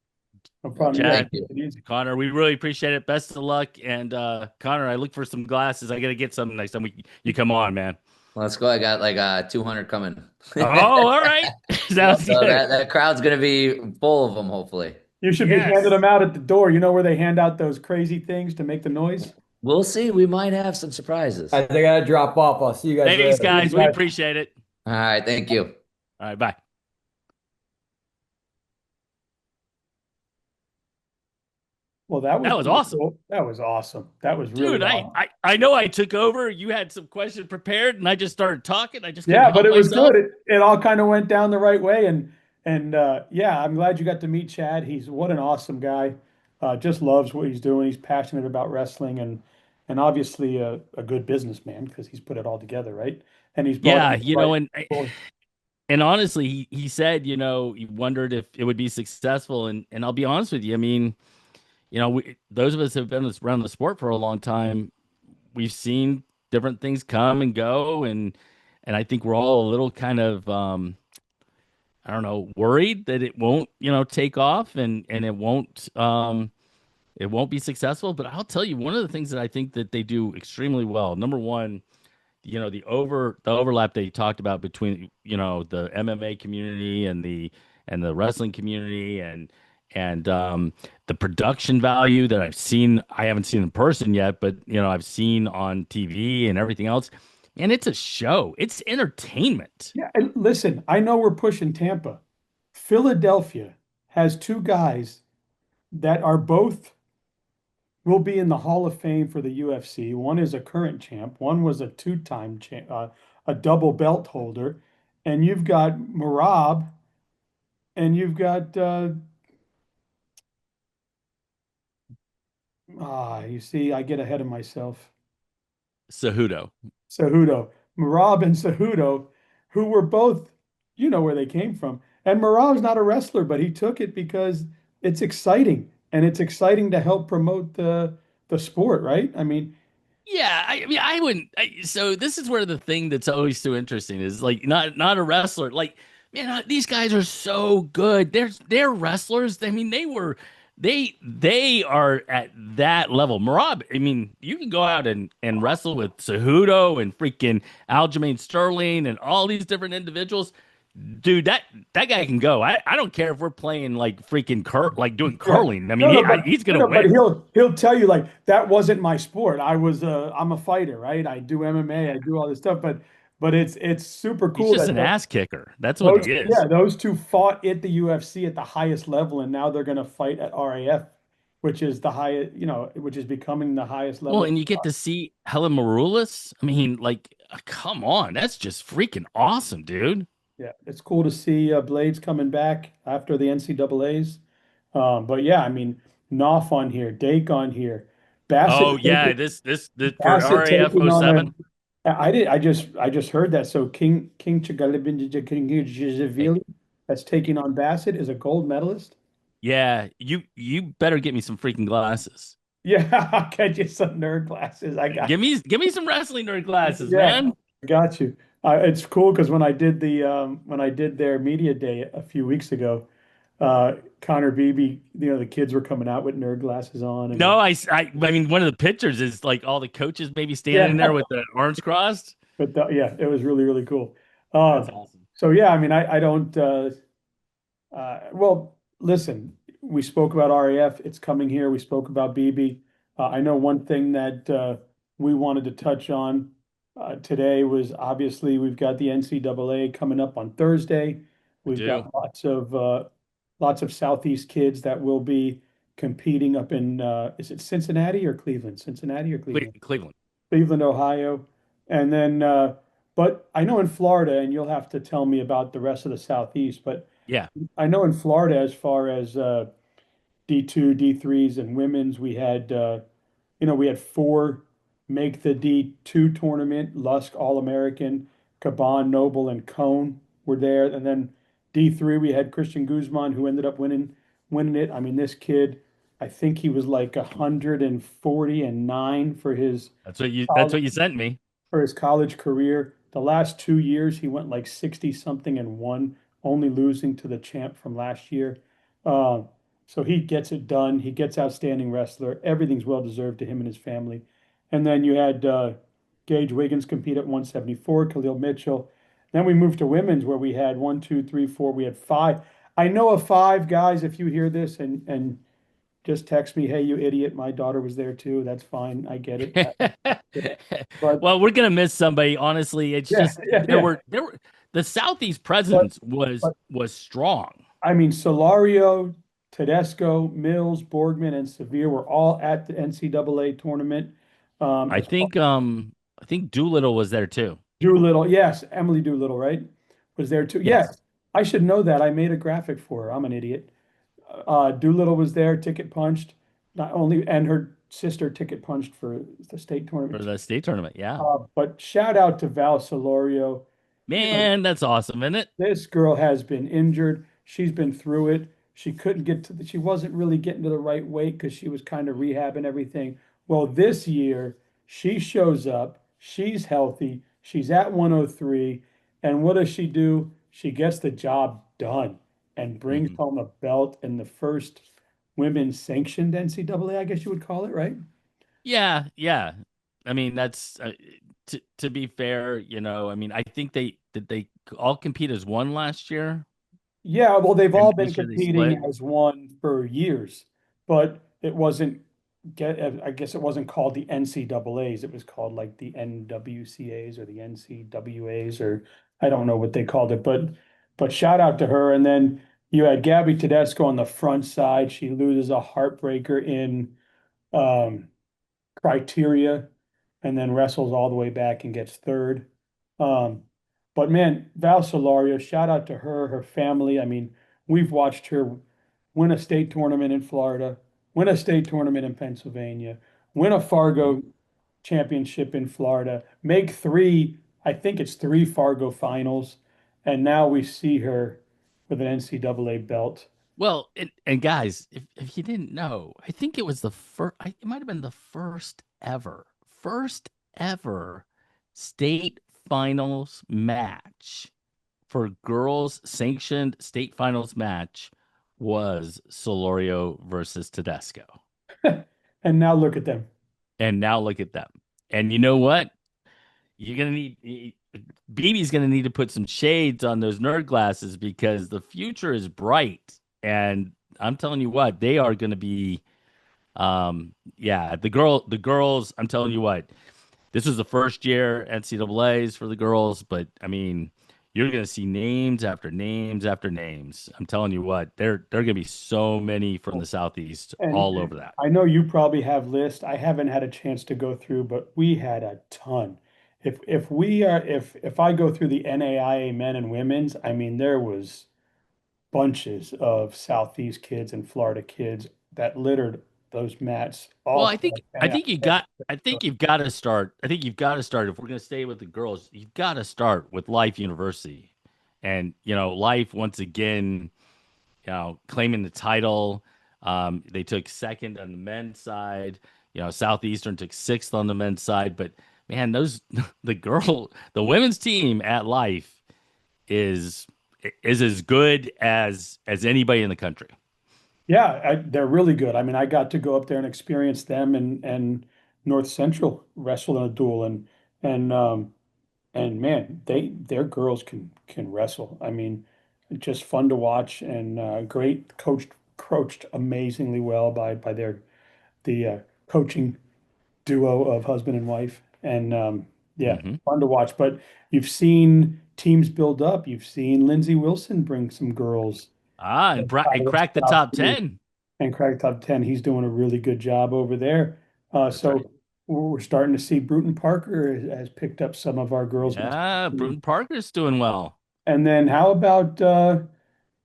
No problem. Yeah, Chad, Thank you. take it easy. Connor, we really appreciate it. Best of luck. And Connor, I look for some glasses. I got to get some next time you come on, man. Let's go. I got like 200 coming. Oh, all right. Sounds So good. that crowd's gonna be full of them, hopefully. You should be handing Yes. them out at the door. You know where they hand out those crazy things to make the noise? We'll see. We might have some surprises. I think I gotta drop off. I'll see you guys Thanks, later. guys. We appreciate it. All right. Thank you. All right, bye. Well, that was That was pretty awesome. cool. That was awesome. That was really Dude, awesome. I know I took over. You had some questions prepared, and I just started talking. I just couldn't Yeah, but help it was myself. good. It all kind of went down the right way, and yeah, I'm glad you got to meet Chad. He's what an awesome guy. Just loves what he's doing. He's passionate about wrestling, and obviously a good businessman because he's put it all together, right? And he's brought Yeah, in the right people. and honestly, he said, he wondered if it would be successful, and I'll be honest with you. I mean, those of us who have been around the sport for a long time, we've seen different things come and go, and I think we're all a little kind of I don't know, worried that it won't, take off and it won't be successful. But I'll tell you, one of the things that I think that they do extremely well, number one, the overlap that you talked about between, the MMA community and the wrestling community and the production value that I haven't seen in person yet, but I've seen on TV and everything else. And it's a show. It's entertainment. Yeah, and listen, I know we're pushing Tampa. Philadelphia has two guys that are both will be in the Hall of Fame for the UFC. One is a current champ. One was a two-time champ, a double belt holder. And you've got Marab, and you've got you see, I get ahead of myself. Cejudo. Cejudo, Marab and Cejudo, who were both, you know where they came from. And Marab's not a wrestler, but he took it because it's exciting, and it's exciting to help promote the sport, right? I mean, Yeah, I mean, I wouldn't. So this is where the thing that's always so interesting is like not a wrestler. Like, man, these guys are so good. They're wrestlers. I mean, they are at that level. Marab, I mean, you can go out and wrestle with Cejudo and freaking Aljamain Sterling and all these different individuals. Dude, that guy can go. I don't care if we're playing like freaking like doing yeah. curling. I mean, No, no, he's no, gonna no, but win. he'll tell you like that wasn't my sport. I'm a fighter, right? I do MMA, I do all this stuff, but it's super He's cool just that an ass kicker. That's what those he yeah, is. those two fought at the UFC at the highest level, and now they're going to fight at RAF, which is the highest, which is becoming the highest Well, level. and you get to see Helen Maroulis. I mean, like, come on, that's just freaking awesome, dude. Yeah, it's cool to see Blades coming back after the NCAAs. But yeah, I mean, Knopf on here, Dake on here, Bassett Oh yeah, taking this for Bassett RAF taking on a. 07. I just heard that. So King Chigalibinjavili that's taking on Bassett is a gold medalist. Yeah, you better get me some freaking glasses. Yeah, I'll get you some nerd glasses. I got. Give me some wrestling nerd glasses, Yeah, man. I got you. It's cool because when I did their media day a few weeks ago, Connor Beebe, the kids were coming out with nerd glasses on, and No, I mean, one of the pictures is like all the coaches maybe yeah, standing there with the arms crossed. yeah, it was really really cool. That's awesome. So yeah, I mean, I don't. Well, listen, we spoke about RAF. It's coming here. We spoke about BB. I know one thing that we wanted to touch on today was obviously we've got the NCAA coming up on Thursday. I We've do. got lots of Southeast kids that will be competing up in is it Cincinnati or Cleveland? Cincinnati or Cleveland? Cleveland. Cleveland, Ohio. And then, but I know in Florida, and you'll have to tell me about the rest of the Southeast, but Yeah. I know in Florida, as far as D2, D3s, and women's, we had four make the D2 tournament, Lusk All-American. Caban, Noble, and Cone were there. And then D3, we had Christian Guzman, who ended up winning it. I mean, this kid, I think he was like 149 that's college what you sent me. for his college career. The last 2 years, he went like 60 something and one, only losing to the champ from last year. Uh, so he gets it done. He gets outstanding wrestler. Everything's well deserved to him and his family. And then you had Gage Wiggins compete at 174, Khalil Mitchell. Then we moved to women's where we had one, two, three, four. We had five. I know of five guys. If you hear this and just text me, hey, you idiot, my daughter was there too. That's fine. I get it. But Well, we're gonna miss somebody. Honestly, it's yeah, just yeah, yeah. there were the Southeast But presence but was strong. I mean, Solario, Tedesco, Mills, Borgman, and Severe were all at the NCAA tournament. I As think I think Doolittle was there too. Doolittle, yes, Emily Doolittle, right, was there too. Yes, Yes, I should know that. I made a graphic for her. I'm an idiot. Doolittle was there, ticket punched, not only, and her sister ticket punched for the state for tournament. the state tournament. Yeah. But shout out to Val Solorio. You know, Man, that's awesome, isn't it? this girl has been injured. She's been through it. She couldn't get to she wasn't really getting to the right weight because she was kind of rehabbing everything. Well, this year she shows up. She's healthy. She's at 103. And what does she do? She gets the job done and brings Mhm. home a belt in the first women's sanctioned NCAA, I guess you would call it, right? Yeah, yeah. I mean, that's to be fair, I mean, I think they all compete as one last year, Yeah, well, they've all and been this year they split. competing as one for years, but it wasn't I guess it wasn't called the NCAAs. It was called like the NWCAs or the NCWAs, or I don't know what they called it, but shout out to her. And then you had Gabby Tedesco on the front side. She loses a heartbreaker in um, criteria and then wrestles all the way back and gets third. Um, but man, Val Solario, shout out to her, her family. I mean, we've watched her win a state tournament in Florida, win a state tournament in Pennsylvania, win a Mhm. Fargo championship in Florida, make three, I think it's three Fargo finals, and now we see her with an NCAA belt. Well, and guys, if you didn't know, I think it was the first. It might have been the first ever state finals match for girls sanctioned state finals match was Solorio versus Tedesco. And now look at them. And now look at them. And you know what? You're gonna Beebe's gonna need to put some shades on those nerd glasses because the future is bright. And I'm telling you what, they are gonna be yeah, the girls, I'm telling you what, this was the first year NCAAs for the girls, but I mean, you're gonna see names after names after names. I'm telling you what, there are gonna be so many from the Southeast all And over that. I know you probably have lists. I haven't had a chance to go through, but we had a ton. If I go through the NAIA men and women's, I mean there was bunches of Southeast kids and Florida kids that littered those mats Well, all throughout I think you've got to start. I think you've got to start if we're going to stay with the girls. You've got to start with Life University, and Life once again, claiming the title. They took second on the men's side. Southeastern took sixth on the men's side. But man, those the women's team at Life is is as good as anybody in the country. Yeah, they're really good. I mean, I got to go up there and experience them and North Central wrestle in a duel and and man, their girls can wrestle. I mean, just fun to watch and great coached amazingly well by the coaching duo of husband and wife. And yeah, Hmm. fun to watch. But you've seen teams build up. You've seen Lindsey Wilson bring some girls And out of crack the South top 10. and crack top 10. He's doing a really good job over there. That's right. So we're starting to see Bruton Parker has picked up some of our girls. Yeah, Bruton Parker's doing well. And then how about the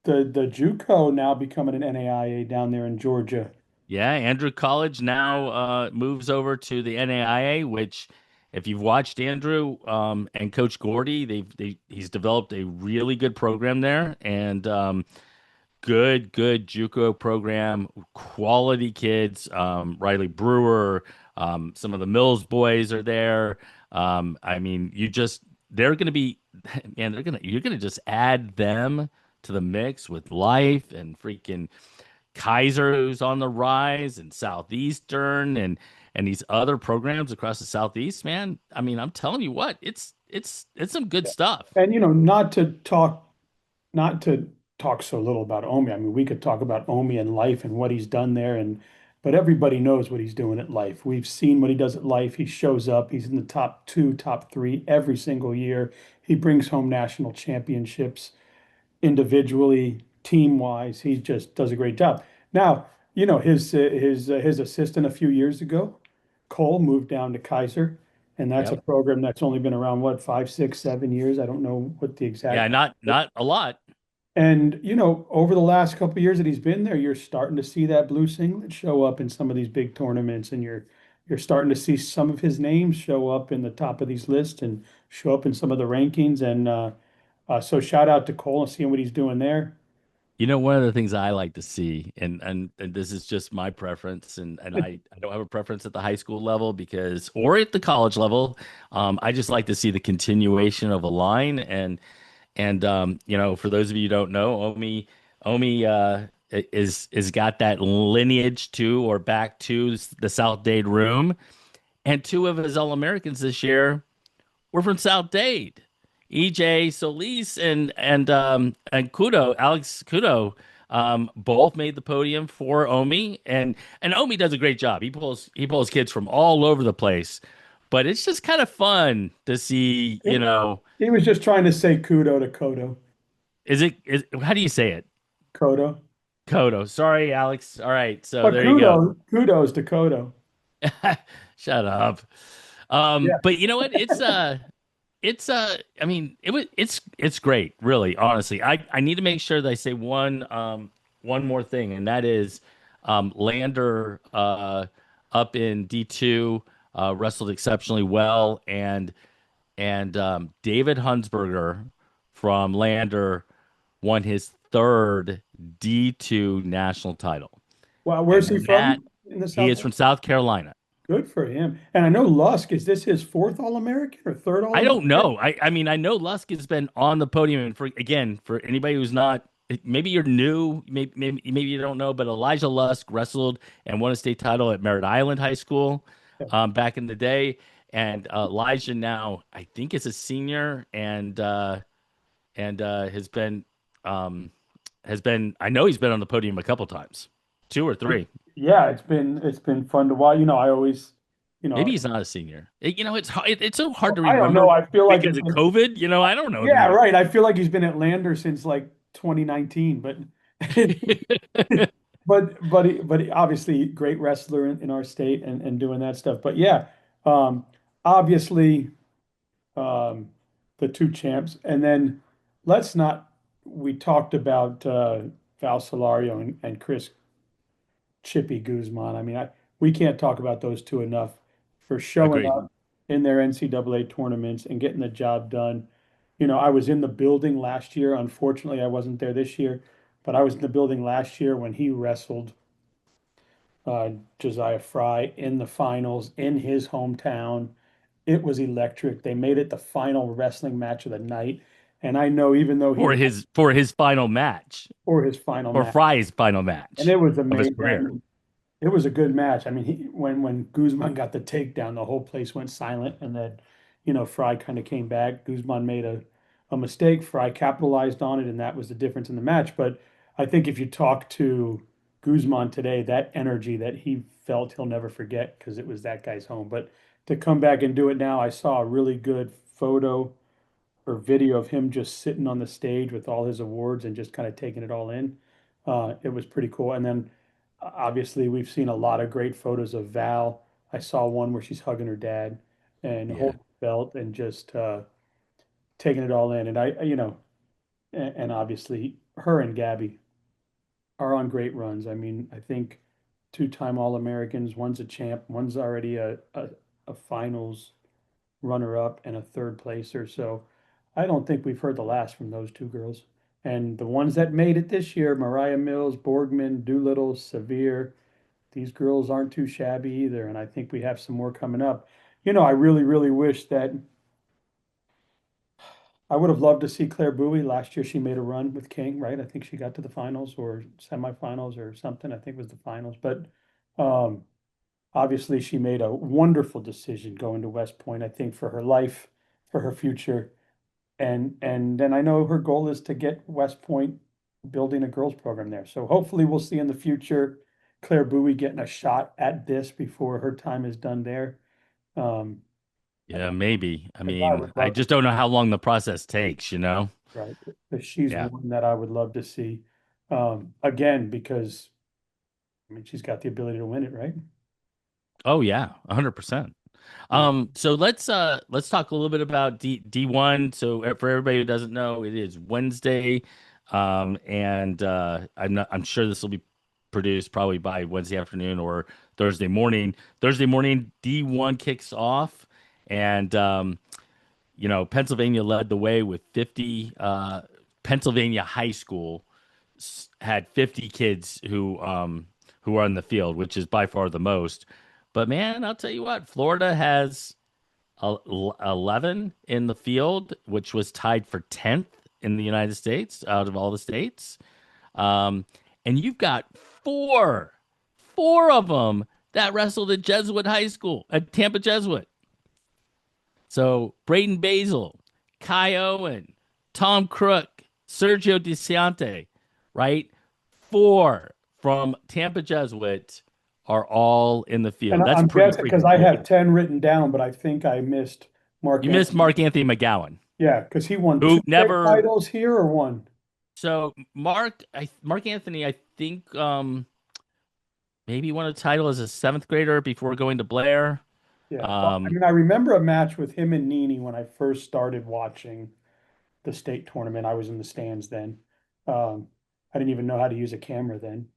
JUCO now becoming an NAIA down there in Georgia? Yeah, Andrew College now moves over to the NAIA, which if you've watched Andrew and Coach Gordy, he's developed a really good program there, and good JUCO program, quality kids. Riley Brewer, some of the Mills boys are there. I mean, they're going to be, man, you're going to just add them to the mix with Life and freaking Kaiser, who's on the rise, and Southeastern, and these other programs across the Southeast, man. I mean, I'm telling you what, it's some good stuff. And not to talk so little about Omi. I mean, we could talk about Omi and Life and what he's done there, and but everybody knows what he's doing at Life. We've seen what he does at Life. He shows up. He's in the top two, top three every single year. He brings home national championships individually, team wise. He just does a great job. Now, his assistant a few years ago, Cole, moved down to Kaiser, and that's a Yep. program that's only been around what, 5, 6, 7 years. I don't know what the Yeah, exact. not a lot. And over the last couple of years that he's been there, you're starting to see that blue singlet show up in some of these big tournaments, and you're starting to see some of his names show up in the top of these lists and show up in some of the rankings. And so shout out to Cole and seeing what he's doing there. One of the things I like to see, and this is just my preference, and I don't have a preference at the high school level or at the college level. I just like to see the continuation of a line, and for those of you who don't know, Omi is got that lineage to or back to the South Dade room, and two of his All-Americans this year were from South Dade. EJ Solis and Alex Kudo, both made the podium for Omi, and Omi does a great job. He pulls kids from all over the place, but it's just kind of fun to see. He was just trying to say kudo to Kodo. How do you say it? Kodo. Kodo. Sorry, Alex. All right, so But there you go. kudos to Kodo. Shut up. Yeah. But you know what? I mean, it's great, really, honestly. I need to make sure that I say one more thing, and that is Lander up in D2 wrestled exceptionally well, and David Hunsberger from Lander won his third D2 national title. Wow, where's he And that from in the he is South? from South Carolina. Good for him. And I know Lusk, is this his fourth All-American or third I don't All-American? know. I mean, I know Lusk has been on the podium, and for anybody who's not, maybe you're new, maybe you don't know, but Elijah Lusk wrestled and won a state title at Merritt Island High School Yeah. back in the day, and Elijah now I think is a senior and has been I know he's been on the podium a couple times, two or three. Yeah, it's been fun to watch. I always, you know, Maybe he's not a senior. It's so hard to I don't know. remember I feel like because of COVID. I don't know, yeah, dude. right. I feel like he's been at Lander since like 2019, but obviously great wrestler in our state and doing that stuff. But yeah, um, obviously um, the two champs, and then let's not. We talked about Val Solario and Chris Chippy Guzman. I mean, we can't talk about those two enough for showing Agreed. up in their NCAA tournaments and getting the job done. I was in the building last year. Unfortunately, I wasn't there this year, but I was in the building last year when he wrestled uh, Josiah Fry in the finals in his hometown. It was electric. They made it the final wrestling match of the night. And I know even though he For his final match, for his final or match, Fry's final and match it was of his amazing. I career. mean, it was a good match. I mean, when Guzman got the takedown, the whole place went silent, and then, Fry kind of came back. Guzman made a mistake. Fry capitalized on it, and that was the difference in the match. But I think if you talk to Guzman today, that energy that he felt, he'll never forget because it was that guy's home. But to come back and do it now, I saw a really good photo or video of him just sitting on the stage with all his awards and just kind of taking it all in. It was pretty cool. And then obviously we've seen a lot of great photos of Val. I saw one where she's hugging her dad and Yeah, holding the belt and just taking it all in. And and obviously her and Gabby are on great runs. I mean, I think two-time All-Americans, one's a champ, one's already a finals runner-up and a third placer. So I don't think we've heard the last from those two girls. And the ones that made it this year, Mariah Mills, Borgman, Doolittle, Severe, these girls aren't too shabby either. And I think we have some more coming up. I really, really wish that I would have loved to see Claire Bowie. Last year she made a run with King, right? I think she got to the finals or semifinals or something. I think it was the finals. But um, obviously she made a wonderful decision going to West Point, I think, for her life, for her future. And then I know her goal is to get West Point building a girls program there. So hopefully we'll see in the future Claire Bowie getting a shot at this before her time is done there. Um, Yeah, maybe. I 'Cause I mean, would I love to, just don't know how long the process takes, you know? right? But she's Yeah. one that I would love to see. Again, because I mean she's got the ability to win it, right? Oh yeah, 100%. Yeah. So let's talk a little bit about D1. So for everybody who doesn't know, it is Wednesday. And I'm sure this will be produced probably by Wednesday afternoon or Thursday morning. Thursday morning, D1 kicks off, and Pennsylvania led the way with 50. Pennsylvania high school had 50 kids who are on the field, which is by far the most. But man, I'll tell you what, Florida has 11 in the field, which was tied for 10th in the United States out of all the states. Um, and you've got four of them that wrestled at Jesuit High School, at Tampa Jesuit. So Braden Basil, Kai Owen, Tom Crook, Sergio DeCiante, right? Four from Tampa Jesuit are all in the And field. That's I'm pretty guessing because freaking I cool. have 10 written down, but I think I missed Mark You missed Anthony. Mark Anthony McGowan, Yeah, because he won two who state never. titles here or one. So Mark Anthony, I think maybe won a title as a seventh grader before going to Blair. Yeah. Well, I Um, mean, I remember a match with him and Nini when I first started watching the state tournament. I was in the stands then. Um, I didn't even know how to use a camera then.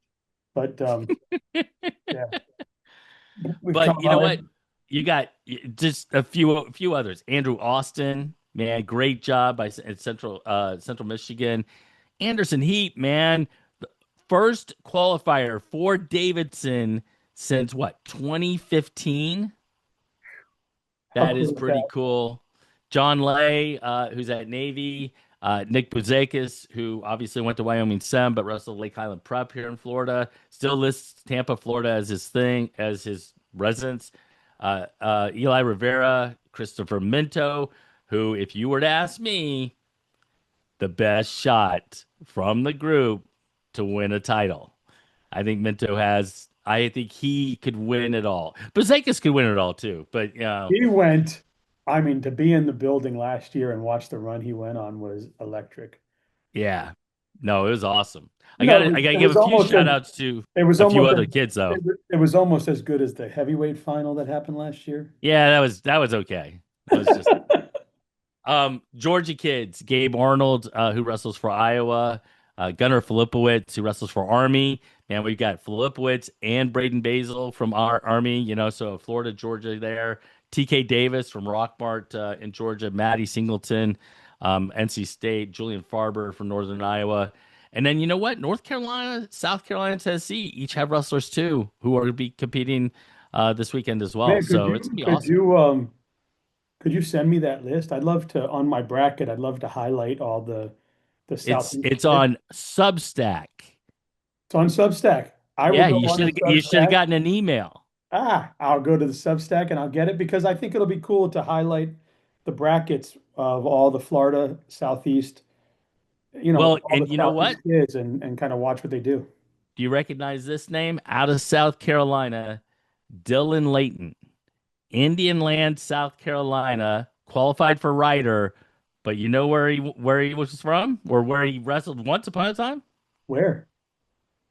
But yeah, we've come but a you know long what? way. You got just a few others. Andrew Austin, man, great job at Central Michigan. Anderson Heat, man, first qualifier for Davidson since what, 2015? How That is cool is pretty that? cool. John Lay, who's at Navy. Nick Buzakis, who obviously went to Wyoming Sem, but wrestled Lake Highland Prep here in Florida. Still lists Tampa, Florida as his thing, as his residence. Eli Rivera, Christopher Minto, who, if you were to ask me, the best shot from the group to win a title. I think Minto has. I think he could win it all. Buzakis could win it all too, but He went, I mean, to be in the building last year and watch the run he went on was electric. yeah. No, it was awesome. You know, I gotta it give was a few almost shout as outs to it was a few almost as other kids though. it was almost as good as the heavyweight final that happened last year. Yeah, that was okay. That was just Georgia kids, Gabe Arnold, who wrestles for Iowa, Gunnar Filipowicz, who wrestles for Army. And we've got Filipowicz and Braden Basil from our Army, so Florida, Georgia there. TK Davis from Rockmart in Georgia, Maddie Singleton, NC State, Julian Farber from Northern Iowa. And then you know what? North Carolina, South Carolina, Tennessee each have wrestlers too who are going to be competing this weekend as well. Man, So it's gonna be awesome. could you send me that list? I'd love to on my bracket. I'd love to highlight all the It's Southeast it's kids. on Substack. It's on Substack. I will Yeah, go you on should the have Substack. gotten an email. I'll go to the Substack and I'll get it because I think it'll be cool to highlight the brackets of all the Florida Southeast, Well, all and the you know what? Southeast kids and kind of watch what they do. Do you recognize this name? Out of South Carolina, Dylan Layton, Indian Land, South Carolina, qualified for Ryder, but you know where he was from or where he wrestled once upon a time? Where?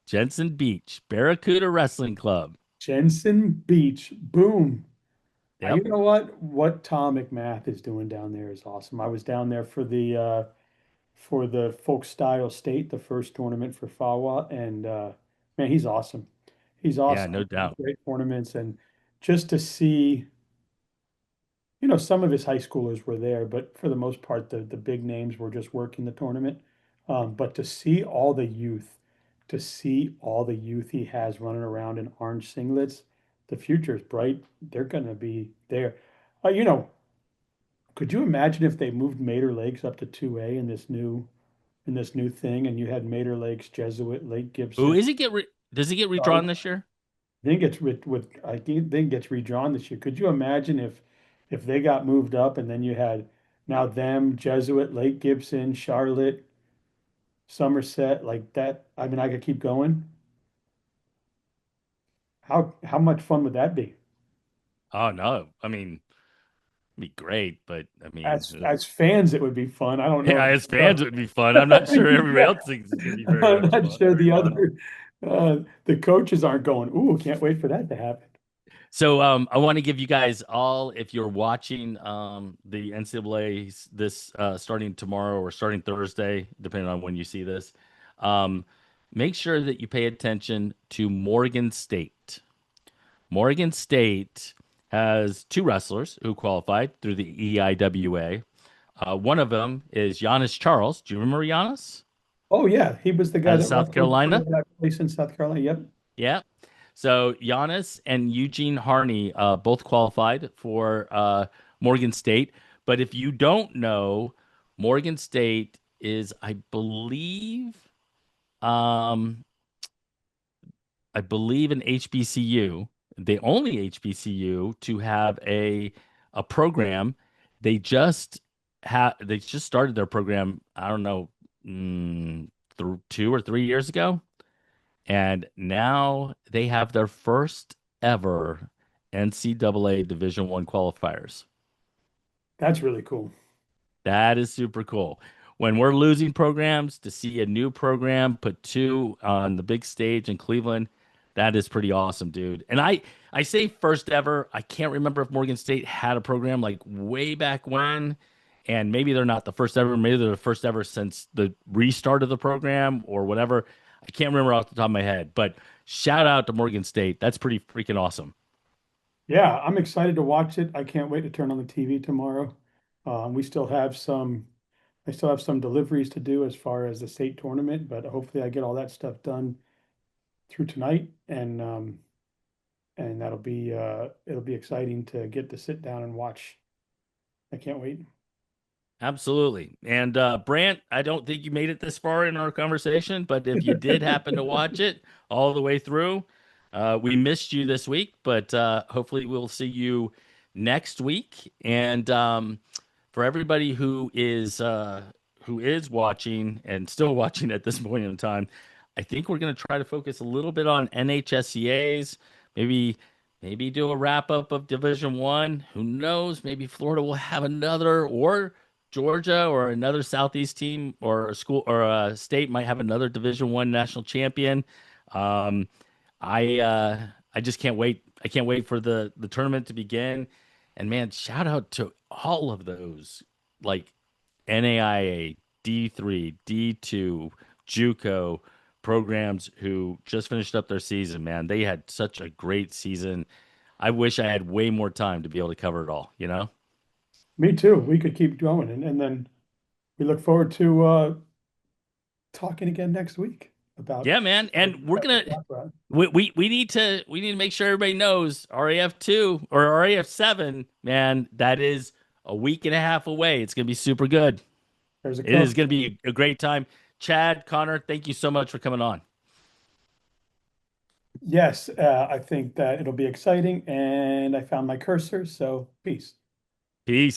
Jensen Beach, Barracuda Wrestling Club. Jensen Beach. Boom. You Yep. know what? What Tom McMath is doing down there is awesome. I was down there for the folk style state, the first tournament for FAWA, and man, he's awesome. He's Yeah, awesome. no doubt. Great tournaments, and just to see, some of his high schoolers were there, but for the most part, the big names were just working the tournament. But to see all the youth he has running around in orange singlets, the future is bright. They're going to be there. Uh, you know, could you imagine if they moved Mater Lakes up to 2A in this new thing, and you had Mater Lakes, Jesuit, Lake Ooh, Gibson? is it does it get redrawn this year? I think gets redrawn this year. Could you imagine if they got moved up and then you had now them, Jesuit, Lake Gibson, Charlotte, Somerset, like that? I mean, I could keep going. How much fun would that be? Oh no. I mean, it'd be great, but I mean, As fans, it would be fun. I don't know yeah, if as fans it would be fun. I'm not sure everybody yeah, else thinks it's gonna be very I'm much not fun, sure very the fun. other the coaches aren't going, ooh, can't wait for that to happen. So I want to give you guys all, if you're watching the NCAA this starting tomorrow or starting Thursday, depending on when you see this, um, make sure that you pay attention to Morgan State. Morgan State has two wrestlers who qualified through the EIWA. One of them is Giannis Charles. Do you remember Giannis Oh yeah, he was the guy out of that South wrestled for Carolina? that place in South Carolina. Yep. Yeah. So Giannis and Eugene Harney both qualified for Morgan State. But if you don't know, Morgan State is, um, I believe an HBCU, the only HBCU to have a program. They just started their program. I don't know, through 2 or 3 years ago. And now they have their first ever NCAA Division One qualifiers. That's really cool. That is super cool. When we're losing programs, to see a new program put two on the big stage in Cleveland, that is pretty awesome, dude. And I say first ever. I can't remember if Morgan State had a program like way back when, and maybe they're not the first ever. Maybe they're the first ever since the restart of the program or whatever. I can't remember off the top of my head, but shout out to Morgan State. That's pretty freaking awesome. Yeah, I'm excited to watch it. I can't wait to turn on the TV tomorrow. We still have I still have some deliveries to do as far as the state tournament, but hopefully I get all that stuff done through tonight, and it'll be exciting to get to sit down and watch. I can't wait. Absolutely. And Brant, I don't think you made it this far in our conversation, but if you did happen to watch it all the way through, we missed you this week, but hopefully we'll see you next week. And for everybody who is watching and still watching at this point in time, I think we're going to try to focus a little bit on NHSCA's, maybe do a wrap up of Division One. Who knows? Maybe Florida will have another, or Georgia or another Southeast team or a school or a state might have another Division One national champion. Um, I just can't wait. I can't wait for the tournament to begin. And man, shout out to all of those like NAIA, D3, D2, JUCO programs who just finished up their season, man. They had such a great season. I wish I had way more time to be able to cover it all, you know? Me too. We could keep going, and then we look forward to talking again next week about Yeah, man. And we're gonna that. we need to make sure everybody knows RAF2 or RAF7, man, that is a week and a half away. It's gonna be super good. There's a It is coach. gonna be a great time. Chad, Connor, thank you so much for coming on. Yes, I think that it'll be exciting, and I found my cursor, so peace. Peace.